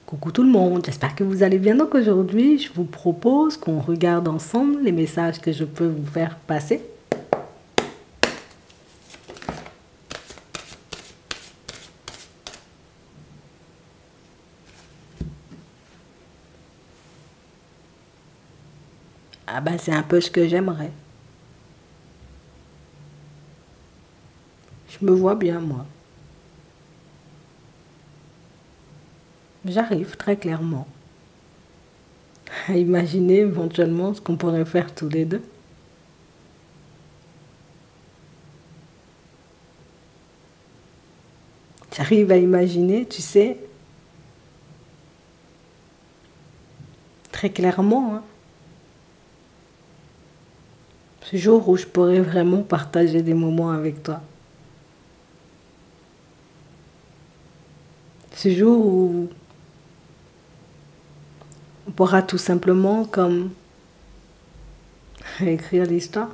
Coucou tout le monde, j'espère que vous allez bien. Donc aujourd'hui, je vous propose qu'on regarde ensemble les messages que je peux vous faire passer. Ah ben c'est un peu ce que j'aimerais. Je me vois bien moi. J'arrive très clairement à imaginer éventuellement ce qu'on pourrait faire tous les deux. J'arrive à imaginer, tu sais, très clairement, hein, ce jour où je pourrais vraiment partager des moments avec toi. Ce jour où on pourra tout simplement comme écrire l'histoire.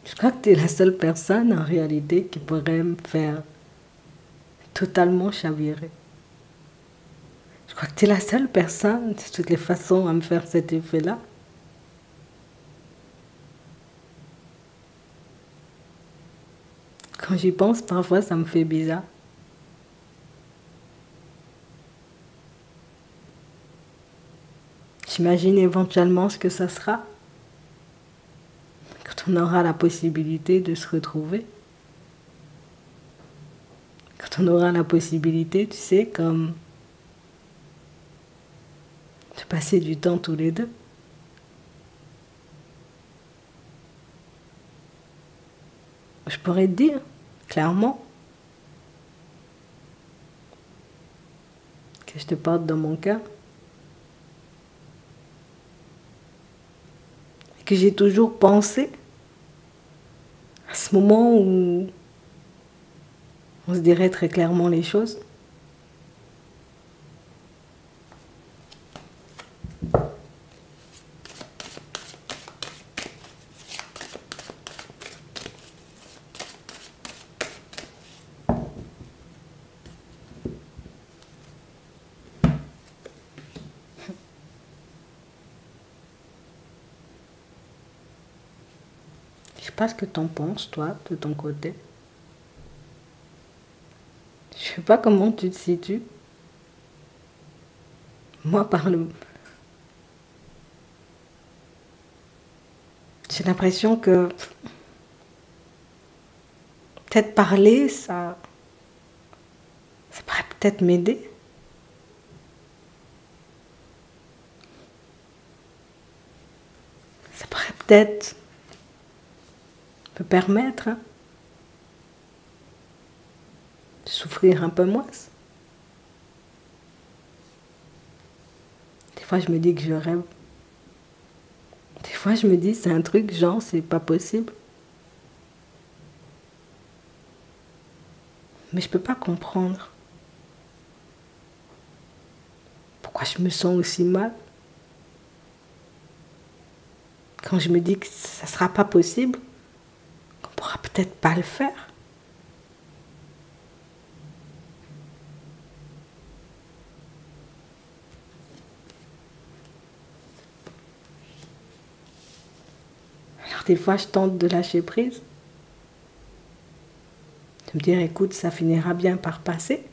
Je crois que tu es la seule personne en réalité qui pourrait me faire totalement chavirer. Je crois que tu es la seule personne, de toutes les façons, à me faire cet effet-là. Quand j'y pense, parfois, ça me fait bizarre. J'imagine éventuellement ce que ça sera quand on aura la possibilité de se retrouver. Quand on aura la possibilité, tu sais, comme de passer du temps tous les deux. Je pourrais te dire, clairement, que je te porte dans mon cœur. Et que j'ai toujours pensé à ce moment où on se dirait très clairement les choses. Je sais pas ce que t'en penses, toi, de ton côté. Je sais pas comment tu te situes. Moi, j'ai l'impression que peut-être parler, ça pourrait peut-être m'aider. Ça pourrait peut-être me permettre, hein, de souffrir un peu moins. Des fois, je me dis que je rêve. Des fois, je me dis, c'est un truc, genre, c'est pas possible. Mais je peux pas comprendre pourquoi je me sens aussi mal. Quand je me dis que ça sera pas possible, qu'on pourra peut-être pas le faire. Alors des fois, je tente de lâcher prise. De me dire, écoute, ça finira bien par passer.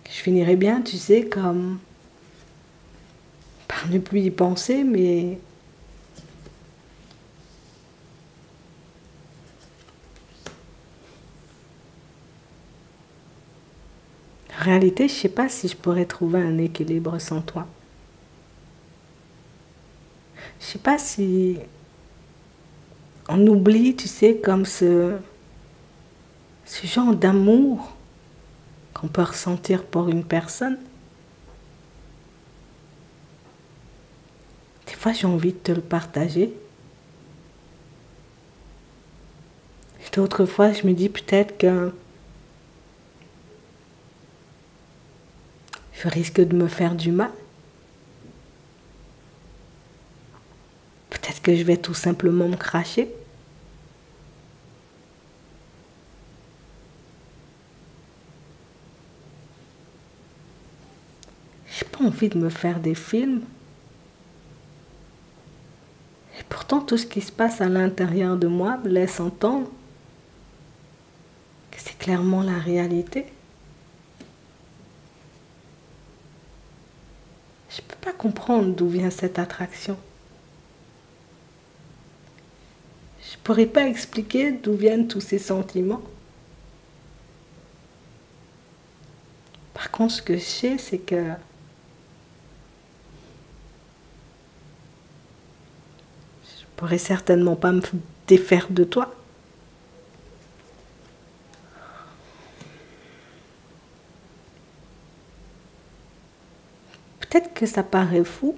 Je finirai bien, tu sais, comme par ne plus y penser, mais en réalité, je sais pas si je pourrais trouver un équilibre sans toi. Je sais pas si on oublie, tu sais, comme ce genre d'amour qu'on peut ressentir pour une personne. Des fois, j'ai envie de te le partager. Je d'autres fois, je me dis peut-être que je risque de me faire du mal. Peut-être que je vais tout simplement me cracher. J'ai pas envie de me faire des films. Et pourtant, tout ce qui se passe à l'intérieur de moi me laisse entendre que c'est clairement la réalité. Je peux pas comprendre d'où vient cette attraction. Je pourrais pas expliquer d'où viennent tous ces sentiments. Par contre, ce que je sais, c'est que je pourrais certainement pas me défaire de toi. Peut-être que ça paraît fou.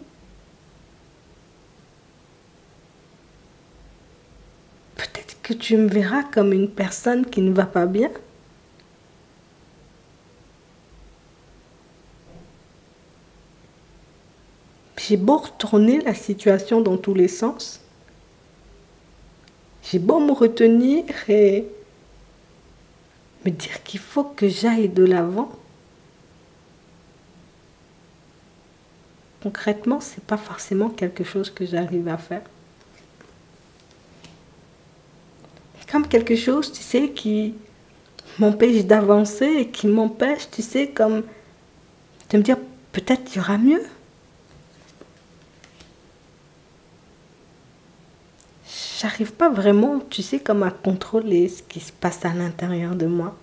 Peut-être que tu me verras comme une personne qui ne va pas bien. J'ai beau retourner la situation dans tous les sens. J'ai beau me retenir et me dire qu'il faut que j'aille de l'avant. Concrètement, c'est pas forcément quelque chose que j'arrive à faire. C'est comme quelque chose, tu sais, qui m'empêche d'avancer et qui m'empêche, tu sais, comme de me dire peut-être il y aura mieux. J'arrive pas vraiment, tu sais, comme à contrôler ce qui se passe à l'intérieur de moi.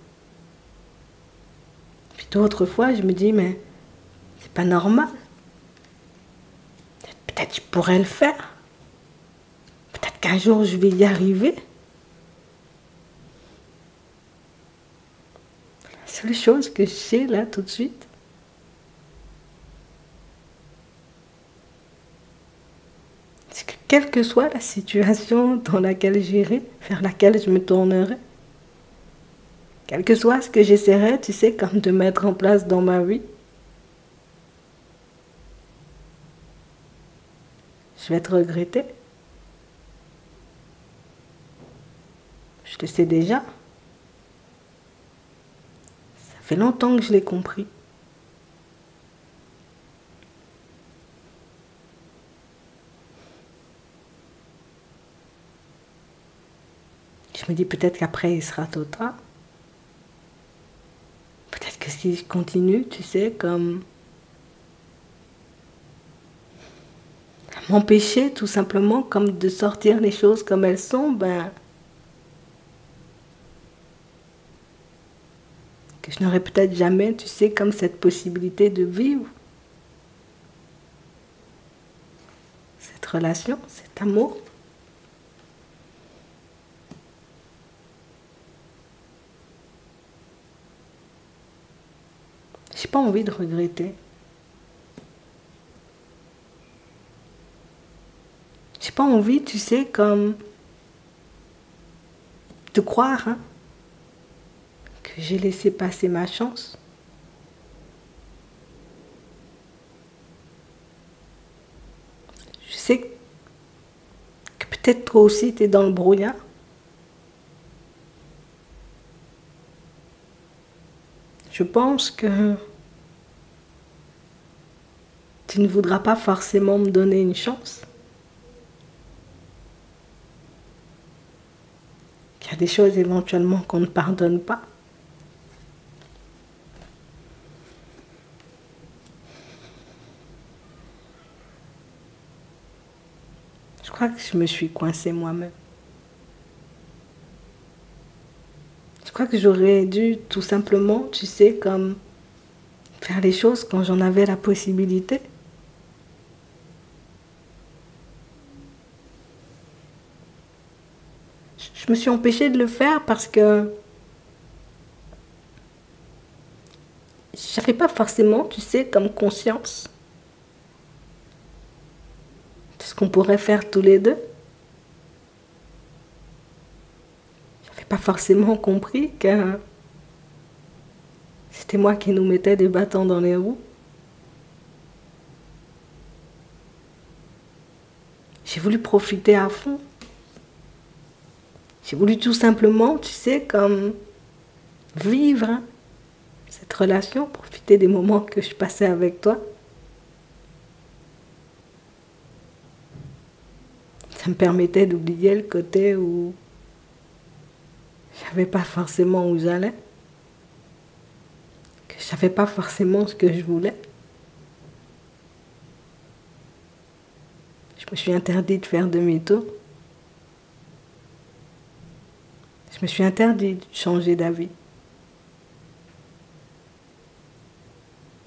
Puis d'autres fois, je me dis, mais c'est pas normal. Peut-être je pourrais le faire. Peut-être qu'un jour, je vais y arriver. La seule chose que je sais là, tout de suite, c'est que quelle que soit la situation dans laquelle j'irai, vers laquelle je me tournerai, quel que soit ce que j'essaierai, tu sais, comme de mettre en place dans ma vie, je vais te regretter. Je le sais déjà. Ça fait longtemps que je l'ai compris. Je me dis peut-être qu'après il sera trop tard. Peut-être que si je continue, tu sais, comme à m'empêcher tout simplement comme de sortir les choses comme elles sont, ben que je n'aurai peut-être jamais, tu sais, comme cette possibilité de vivre cette relation, cet amour. J'ai pas envie de regretter. J'ai pas envie, tu sais, comme de croire hein, que j'ai laissé passer ma chance. Je sais que peut-être toi aussi tu es dans le brouillard. Je pense que tu ne voudras pas forcément me donner une chance. Qu'il y a des choses éventuellement qu'on ne pardonne pas. Je crois que je me suis coincée moi-même. Je crois que j'aurais dû tout simplement, tu sais, comme faire les choses quand j'en avais la possibilité. Je me suis empêchée de le faire parce que j'avais pas forcément, tu sais, comme conscience de ce qu'on pourrait faire tous les deux. J'avais pas forcément compris que c'était moi qui nous mettais des bâtons dans les roues. J'ai voulu profiter à fond. J'ai voulu tout simplement, tu sais, comme vivre cette relation, profiter des moments que je passais avec toi. Ça me permettait d'oublier le côté où je savais pas forcément où j'allais, que je savais pas forcément ce que je voulais. Je me suis interdit de faire demi-tour. Je me suis interdit de changer d'avis.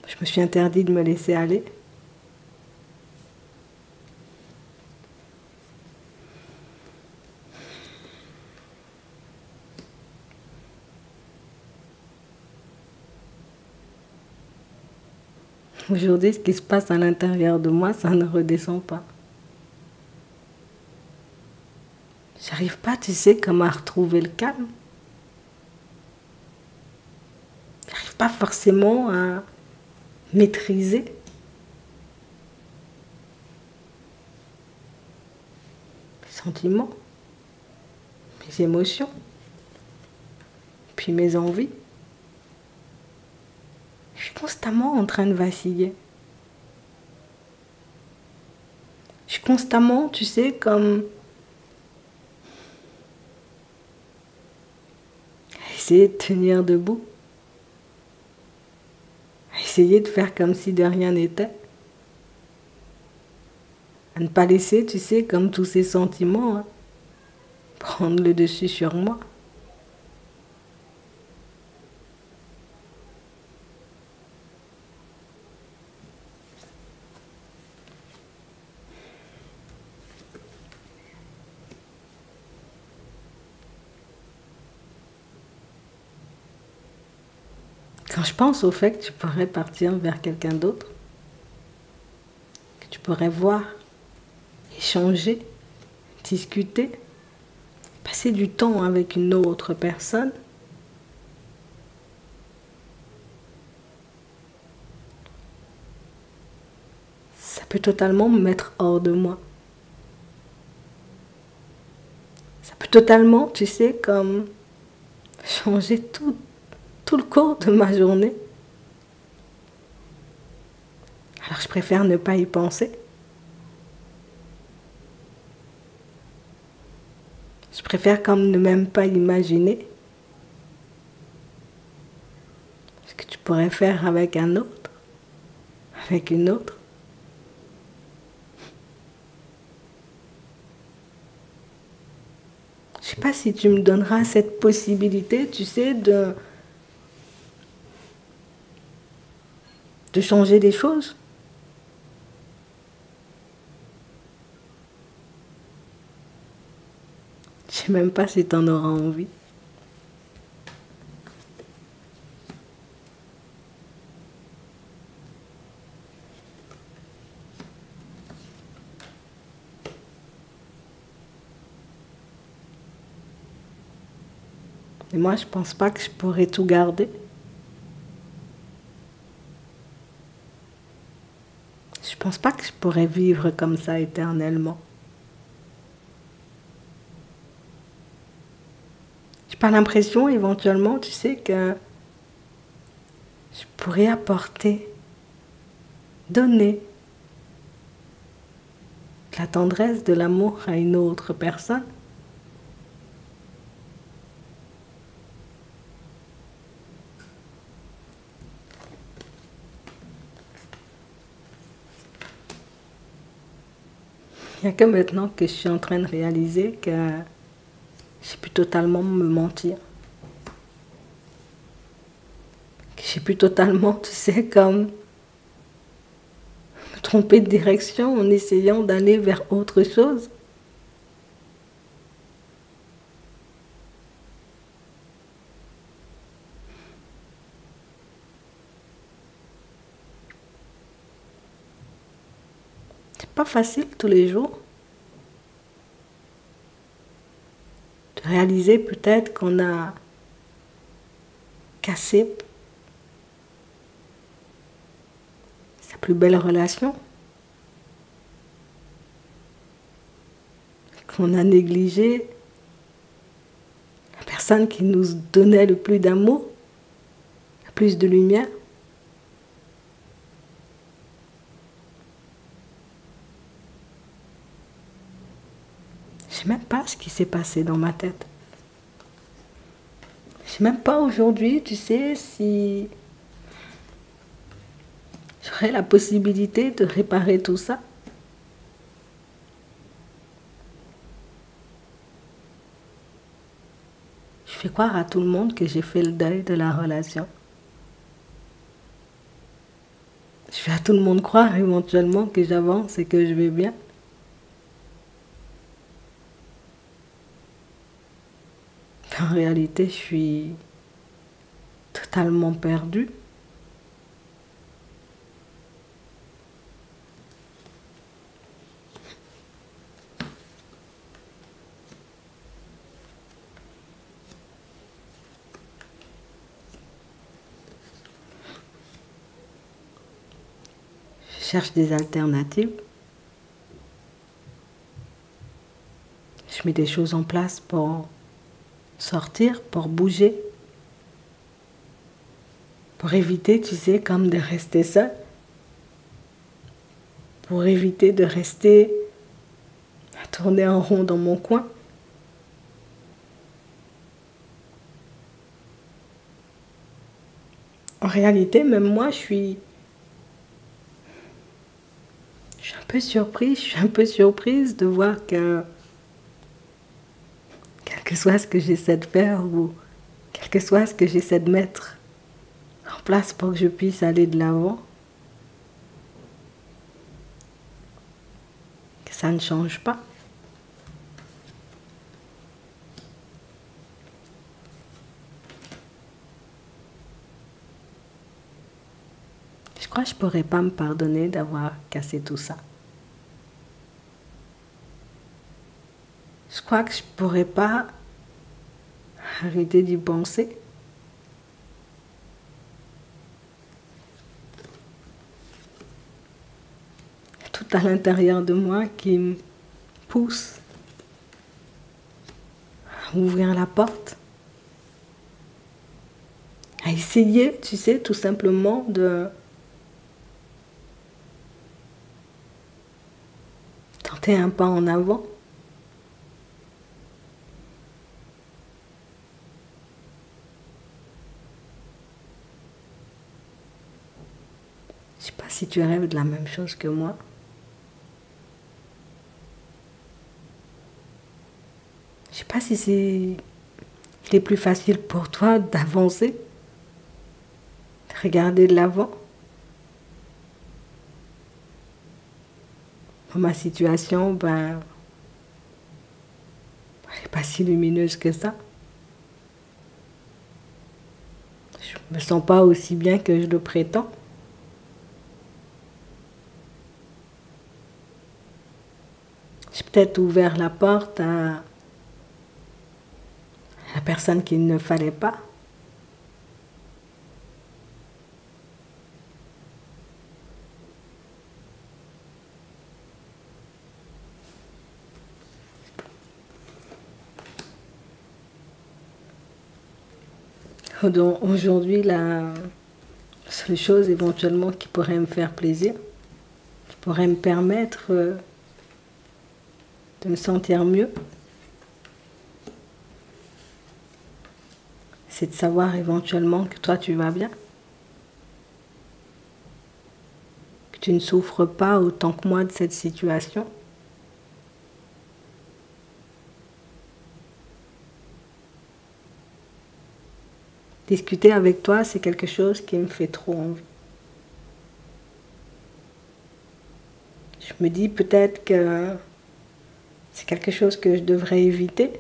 Je me suis interdit de me laisser aller. Aujourd'hui, ce qui se passe à l'intérieur de moi, ça ne redescend pas. J'arrive pas, tu sais, comme à retrouver le calme. J'arrive pas forcément à maîtriser mes sentiments, mes émotions, puis mes envies. Je suis constamment en train de vaciller. Je suis constamment, tu sais, comme à essayer de tenir debout, à essayer de faire comme si de rien n'était, à ne pas laisser, tu sais, comme tous ces sentiments, hein, prendre le dessus sur moi. Quand je pense au fait que tu pourrais partir vers quelqu'un d'autre, que tu pourrais voir, échanger, discuter, passer du temps avec une autre personne, ça peut totalement me mettre hors de moi. Ça peut totalement, tu sais, comme changer tout le cours de ma journée. Alors je préfère ne pas y penser. Je préfère comme ne même pas imaginer ce que tu pourrais faire avec un autre, avec une autre. Je sais pas si tu me donneras cette possibilité, tu sais, de changer des choses. Je sais même pas si tu en auras envie. Et moi, je pense pas que je pourrais tout garder. Je pense pas que je pourrais vivre comme ça éternellement. J'ai pas l'impression, éventuellement, tu sais, que je pourrais apporter, donner de la tendresse, de l'amour à une autre personne. Il n'y a que maintenant que je suis en train de réaliser que j'ai pu totalement me mentir. Que j'ai pu totalement, tu sais, comme me tromper de direction en essayant d'aller vers autre chose. C'est pas facile tous les jours de réaliser peut-être qu'on a cassé sa plus belle relation, qu'on a négligé la personne qui nous donnait le plus d'amour, le plus de lumière. Je ne sais même pas ce qui s'est passé dans ma tête. Je ne sais même pas aujourd'hui, tu sais, si j'aurais la possibilité de réparer tout ça. Je fais croire à tout le monde que j'ai fait le deuil de la relation. Je fais à tout le monde croire éventuellement que j'avance et que je vais bien. En réalité, je suis totalement perdue. Je cherche des alternatives. Je mets des choses en place pour sortir, pour bouger, pour éviter, tu sais, comme de rester seule, pour éviter de rester à tourner en rond dans mon coin. En réalité, même moi, je suis un peu surprise, je suis un peu surprise de voir que, quel que soit ce que j'essaie de faire ou quel que soit ce que j'essaie de mettre en place pour que je puisse aller de l'avant, que ça ne change pas. Je crois que je ne pourrais pas me pardonner d'avoir cassé tout ça. Je crois que je ne pourrais pas arrêter d'y penser. Il y a tout à l'intérieur de moi qui me pousse à ouvrir la porte, à essayer, tu sais, tout simplement de tenter un pas en avant. Je ne sais pas si tu rêves de la même chose que moi. Je ne sais pas si il est plus facile pour toi d'avancer, de regarder de l'avant. Dans ma situation, elle n'est pas si lumineuse que ça. Je ne me sens pas aussi bien que je le prétends. J'ai peut-être ouvert la porte à la personne qu'il ne fallait pas. Donc aujourd'hui, la seule chose éventuellement qui pourrait me faire plaisir, qui pourrait me permettre de me sentir mieux, c'est de savoir éventuellement que toi tu vas bien, que tu ne souffres pas autant que moi de cette situation. Discuter avec toi, c'est quelque chose qui me fait trop envie. Je me dis peut-être que c'est quelque chose que je devrais éviter.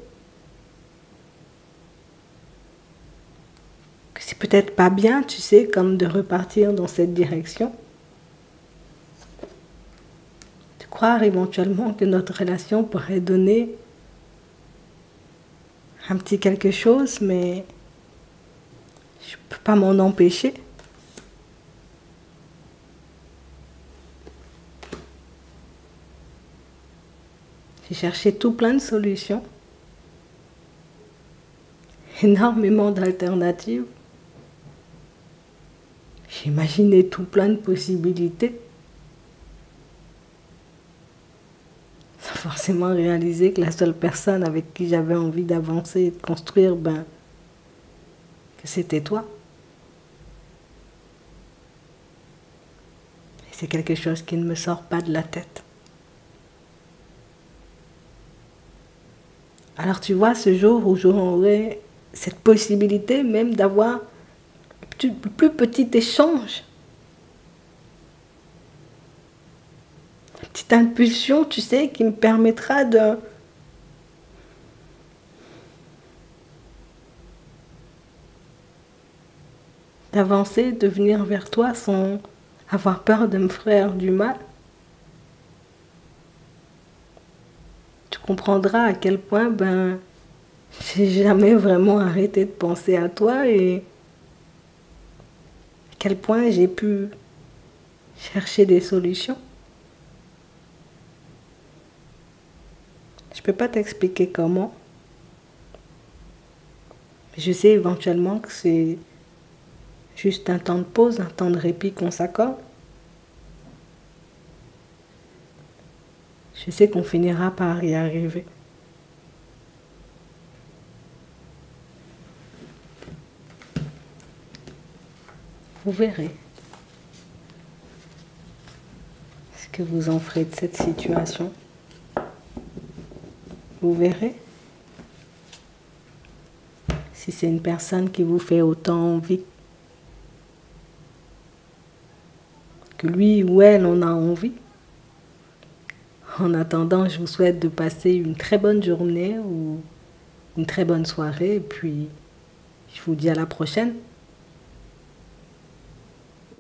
Que c'est peut-être pas bien, tu sais, comme de repartir dans cette direction. De croire éventuellement que notre relation pourrait donner un petit quelque chose, mais je ne peux pas m'en empêcher. J'ai cherché tout plein de solutions, énormément d'alternatives. J'ai imaginé tout plein de possibilités, sans forcément réaliser que la seule personne avec qui j'avais envie d'avancer et de construire, que c'était toi. Et c'est quelque chose qui ne me sort pas de la tête. Alors tu vois, ce jour où j'aurai cette possibilité même d'avoir le plus petit échange, une petite impulsion, tu sais, qui me permettra d'avancer, de venir vers toi sans avoir peur de me faire du mal. Tu comprendras à quel point j'ai jamais vraiment arrêté de penser à toi et à quel point j'ai pu chercher des solutions. Je peux pas t'expliquer comment, mais je sais éventuellement que c'est juste un temps de pause, un temps de répit qu'on s'accorde. Je sais qu'on finira par y arriver. Vous verrez ce que vous en ferez de cette situation. Vous verrez si c'est une personne qui vous fait autant envie que lui ou elle en a envie. En attendant, je vous souhaite de passer une très bonne journée ou une très bonne soirée et puis je vous dis à la prochaine.